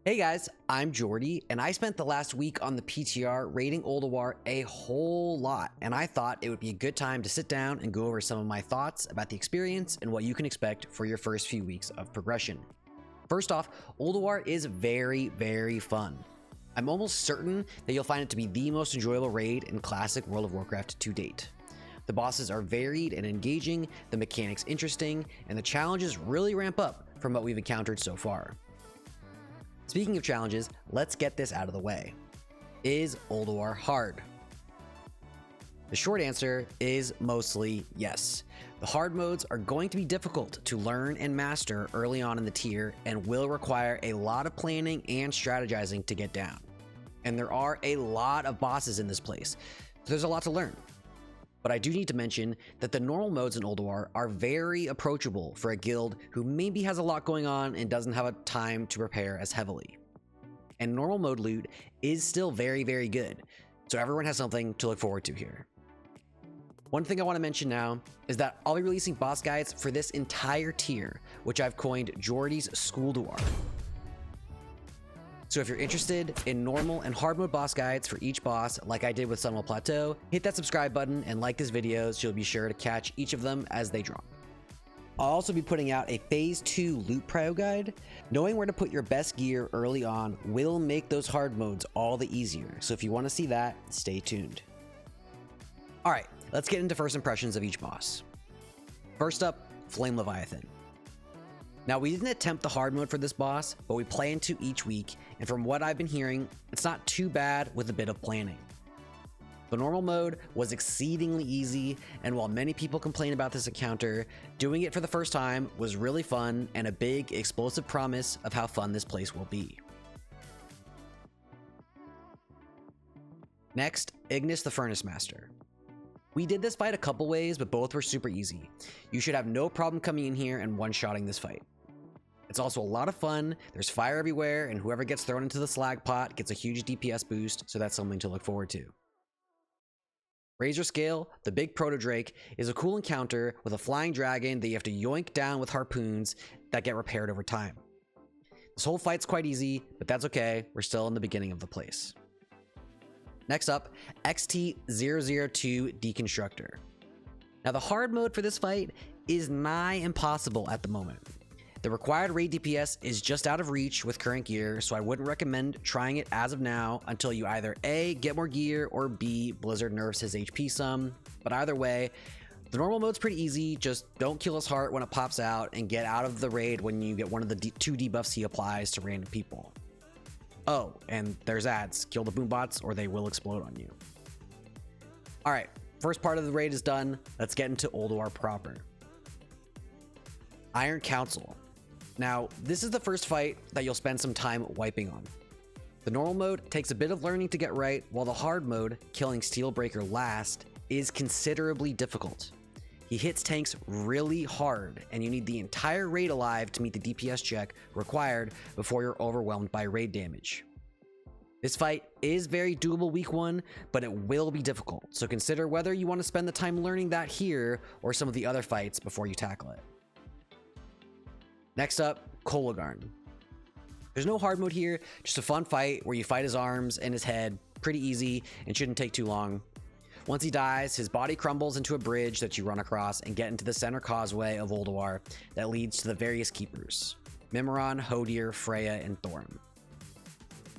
Hey guys, I'm Jordy, and I spent the last week on the PTR raiding Ulduar a whole lot, and I thought it would be a good time to sit down and go over some of my thoughts about the experience and what you can expect for your first few weeks of progression. First off, Ulduar is very fun. I'm almost certain that you'll find it to be the most enjoyable raid in classic World of Warcraft to date. The bosses are varied and engaging, the mechanics interesting, and the challenges really ramp up from what we've encountered so far. Speaking of challenges, let's get this out of the way. Is Ulduar hard? The short answer is mostly yes. The hard modes are going to be difficult to learn and master early on in the tier and will require a lot of planning and strategizing to get down. And there are a lot of bosses in this place, so there's a lot to learn. But I do need to mention that the normal modes in Ulduar are very approachable for a guild who maybe has a lot going on and doesn't have a time to prepare as heavily. And normal mode loot is still very good, so everyone has something to look forward to here. One thing I want to mention now is that I'll be releasing boss guides for this entire tier, which I've coined Jordy's Schoolduar. So if you're interested in normal and hard mode boss guides for each boss, like I did with Sunwell Plateau, hit that subscribe button and like this video so you'll be sure to catch each of them as they drop. I'll also be putting out a Phase 2 loot prio guide. Knowing where to put your best gear early on will make those hard modes all the easier, so if you want to see that, stay tuned. Alright, let's get into first impressions of each boss. First up, Flame Leviathan. Now, we didn't attempt the hard mode for this boss, but we plan to each week, and from what I've been hearing, it's not too bad with a bit of planning. The normal mode was exceedingly easy, and while many people complain about this encounter, doing it for the first time was really fun and a big, explosive promise of how fun this place will be. Next, Ignis the Furnace Master. We did this fight a couple ways, but both were super easy. You should have no problem coming in here and one-shotting this fight. It's also a lot of fun, there's fire everywhere, and whoever gets thrown into the slag pot gets a huge DPS boost, so that's something to look forward to. Razor Scale, the big proto-drake, is a cool encounter with a flying dragon that you have to yoink down with harpoons that get repaired over time. This whole fight's quite easy, but that's okay, we're still in the beginning of the place. Next up, XT002 Deconstructor. Now the hard mode for this fight is nigh impossible at the moment. The required raid DPS is just out of reach with current gear, so I wouldn't recommend trying it as of now until you either A, get more gear, or B, Blizzard nerfs his HP some. But either way, the normal mode's pretty easy, just don't kill his heart when it pops out and get out of the raid when you get one of the two debuffs he applies to random people. Oh, and there's ads, kill the boombots or they will explode on you. Alright, first part of the raid is done, let's get into Ulduar proper. Iron Council. Now, this is the first fight that you'll spend some time wiping on. The normal mode takes a bit of learning to get right, while the hard mode, killing Steelbreaker last, is considerably difficult. He hits tanks really hard, and you need the entire raid alive to meet the DPS check required before you're overwhelmed by raid damage. This fight is very doable week 1, but it will be difficult, so consider whether you want to spend the time learning that here or some of the other fights before you tackle it. Next up, Kolagharn. There's no hard mode here, just a fun fight where you fight his arms and his head, pretty easy and shouldn't take too long. Once he dies, his body crumbles into a bridge that you run across and get into the center causeway of Ulduar that leads to the various keepers, Mimiron, Hodir, Freya, and Thorm.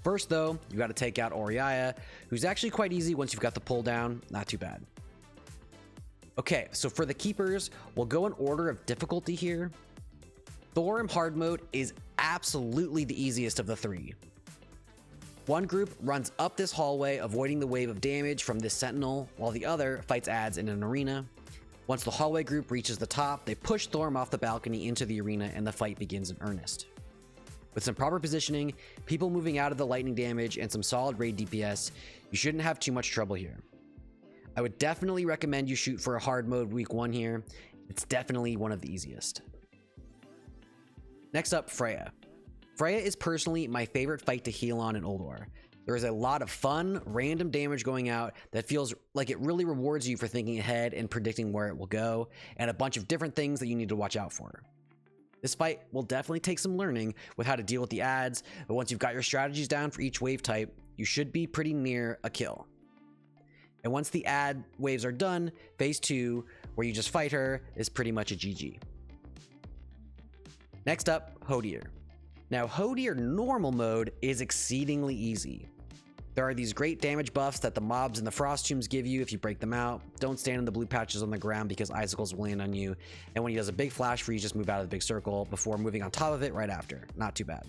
First though, you gotta take out Oriaya, who's actually quite easy once you've got the pull down, not too bad. Okay, so for the keepers, we'll go in order of difficulty here. Thorm hard mode is absolutely the easiest of the three. One group runs up this hallway, avoiding the wave of damage from this sentinel, while the other fights ads in an arena. Once the hallway group reaches the top, they push Thorm off the balcony into the arena and the fight begins in earnest. With some proper positioning, people moving out of the lightning damage, and some solid raid DPS, you shouldn't have too much trouble here. I would definitely recommend you shoot for a hard mode week 1 here. It's definitely one of the easiest. Next up, Freya. Freya is personally my favorite fight to heal on in Ulduar. There is a lot of fun, random damage going out that feels like it really rewards you for thinking ahead and predicting where it will go, and a bunch of different things that you need to watch out for. This fight will definitely take some learning with how to deal with the adds, but once you've got your strategies down for each wave type, you should be pretty near a kill. And once the add waves are done, phase 2, where you just fight her, is pretty much a GG. Next up, Hodier. Now, Hodier normal mode is exceedingly easy. There are these great damage buffs that the mobs in the frost tombs give you if you break them out. Don't stand in the blue patches on the ground because icicles will land on you. And when he does a big flash freeze, just move out of the big circle before moving on top of it right after. Not too bad.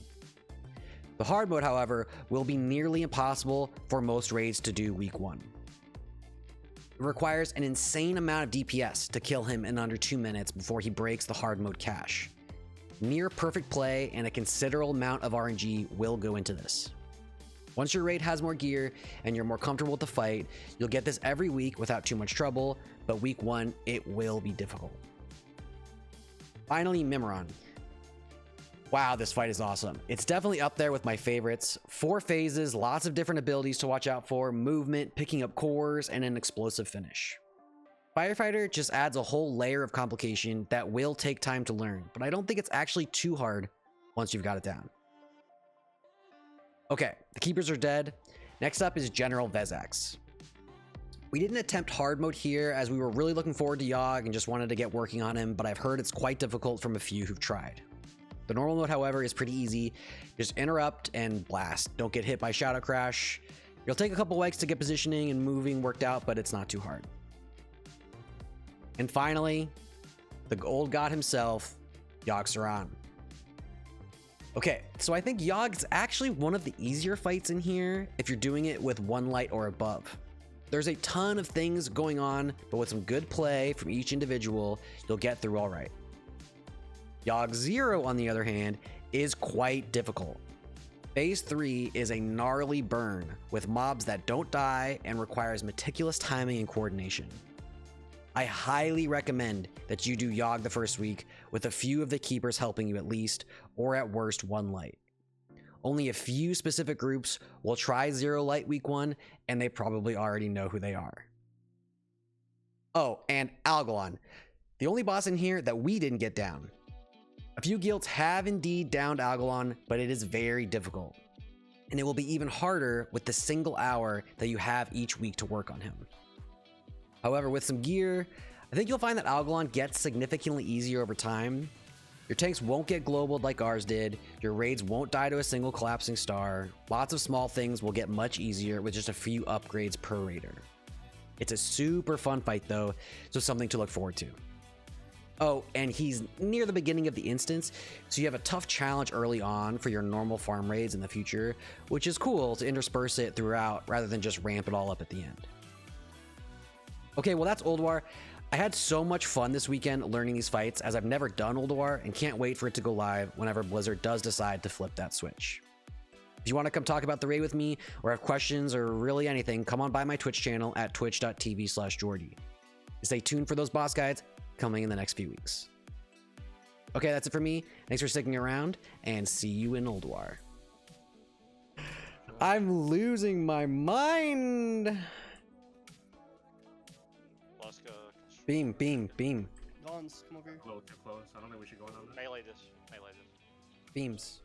The hard mode, however, will be nearly impossible for most raids to do week 1. It requires an insane amount of DPS to kill him in under 2 minutes before he breaks the hard mode cache. Near perfect play and a considerable amount of RNG will go into this. Once your raid has more gear and you're more comfortable with the fight, you'll get this every week without too much trouble, but week 1, it will be difficult. Finally, Mimiron. Wow, this fight is awesome. It's definitely up there with my favorites. 4 phases, lots of different abilities to watch out for, movement, picking up cores, and an explosive finish. Firefighter just adds a whole layer of complication that will take time to learn, but I don't think it's actually too hard once you've got it down. Okay, the keepers are dead. Next up is General Vezax. We didn't attempt hard mode here as we were really looking forward to Yogg and just wanted to get working on him, but I've heard it's quite difficult from a few who've tried. The normal mode, however, is pretty easy. Just interrupt and blast. Don't get hit by Shadow Crash. You'll take a couple wikes to get positioning and moving worked out, but it's not too hard. And finally, the old god himself, Yogg-Saron. Okay, so I think Yogg's actually one of the easier fights in here if you're doing it with 1 light or above. There's a ton of things going on, but with some good play from each individual, you'll get through all right. Yogg-Saron, on the other hand, is quite difficult. Phase 3 is a gnarly burn with mobs that don't die and requires meticulous timing and coordination. I highly recommend that you do Yogg the first week with a few of the keepers helping you at least, or at worst 1 light. Only a few specific groups will try 0 light week 1, and they probably already know who they are. Oh, and Algalon, the only boss in here that we didn't get down. A few guilds have indeed downed Algalon, but it is very difficult. And it will be even harder with the single hour that you have each week to work on him. However, with some gear, I think you'll find that Algalon gets significantly easier over time. Your tanks won't get globaled like ours did, your raids won't die to a single collapsing star, lots of small things will get much easier with just a few upgrades per raider. It's a super fun fight though, so something to look forward to. Oh, and he's near the beginning of the instance, so you have a tough challenge early on for your normal farm raids in the future, which is cool to intersperse it throughout rather than just ramp it all up at the end. Okay, well that's Ulduar. I had so much fun this weekend learning these fights as I've never done Ulduar and can't wait for it to go live whenever Blizzard does decide to flip that switch. If you want to come talk about the raid with me or have questions or really anything, come on by my Twitch channel at twitch.tv/Jordy. Stay tuned for those boss guides coming in the next few weeks. Okay, that's it for me. Thanks for sticking around and see you in Ulduar. I'm losing my mind. Beam, beam, beam. Gons, come over here. A little too close. I don't think we should go in on that. Melee this. Melee this. Beams.